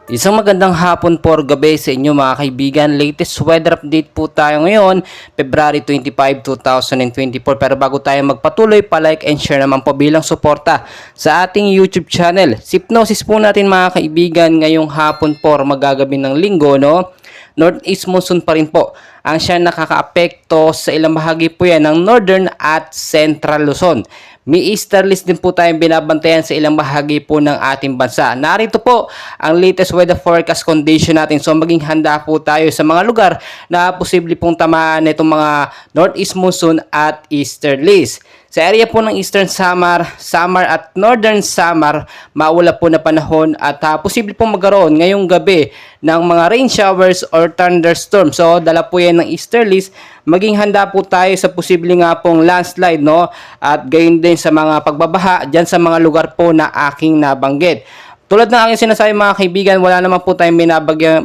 Isang magandang hapon po or gabi sa inyo mga kaibigan. Latest weather update po tayo ngayon, February 25, 2024. Pero bago tayo magpatuloy, pa-like and share naman po bilang suporta sa ating YouTube channel. Sipnosis po natin mga kaibigan ngayong hapon po or magagabi ng linggo, no? Northeast monsoon pa rin po ang siya nakakaapekto sa ilang bahagi po yan ng Northern at Central Luzon. May easterlies din po tayong binabantayan sa ilang bahagi po ng ating bansa. Narito po ang latest weather forecast condition natin. So maging handa po tayo sa mga lugar na posible pong tamaan nitong mga northeast monsoon at easterlies. Sa area po ng Eastern Samar, Samar at Northern Samar, maulap po na panahon at posible pong magkaroon ngayong gabi ng mga rain showers or thunderstorms. So dala po yan ng easterlies. Maging handa po tayo sa posible nga pong landslide, no? At gayon din sa mga pagbabaha dyan sa mga lugar po na aking nabanggit. Tulad ng aking sinasabi mga kaibigan, wala naman po tayong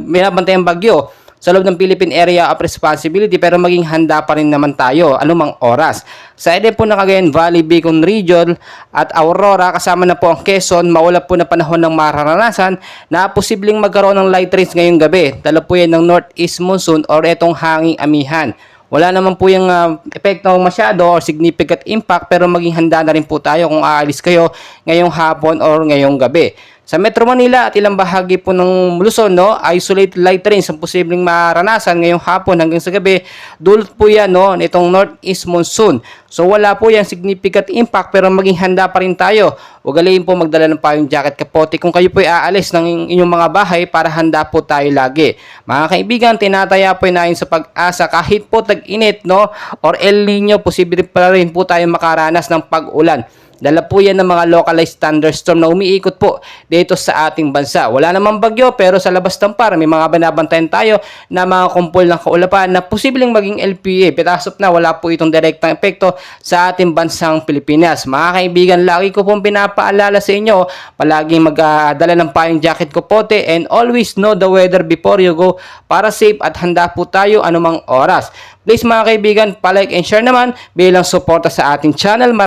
binabantayang bagyo sa loob ng Philippine Area of Responsibility, pero maging handa pa rin naman tayo anumang oras. Sa area po ng Cagayan Valley, Bicol Region at Aurora, kasama na po ang Quezon, maulap po na panahon ng mararanasan na posibleng magkaroon ng light rains ngayong gabi. Dala po yan ng northeast monsoon or etong hanging amihan. Wala naman po yung epekto masyado or significant impact, pero maging handa na rin po tayo kung aalis kayo ngayong hapon or ngayong gabi. Sa Metro Manila at ilang bahagi po ng Luzon, no, isolated light rains ang posibleng maranasan ngayong hapon hanggang sa gabi. Dulot po yan, no, nitong northeast monsoon. So wala po yan significant impact, pero maging handa pa rin tayo. Ugaliin po magdala ng payong jacket, kapote kung kayo po aalis ng inyong mga bahay para handa po tayo lagi. Mga kaibigan, tinataya po natin sa pag-asa kahit po tag-init, no, or El Nino, posible pa rin po tayo makaranas ng pag-ulan. Dala po yan ng mga localized thunderstorm na umiikot po dito sa ating bansa. Wala namang bagyo, pero sa labas ng par, may mga banabantayan tayo na mga kumpol ng kaulapan na posibleng maging LPA. Pitasok na, wala po itong direktang epekto sa ating bansang Pilipinas. Mga kaibigan, lagi ko pong pinapaalala sa inyo, palaging magdala ng payong jacket, kapote, and always know the weather before you go para safe at handa po tayo anumang oras. Please mga kaibigan, palike and share naman bilang suporta sa ating channel.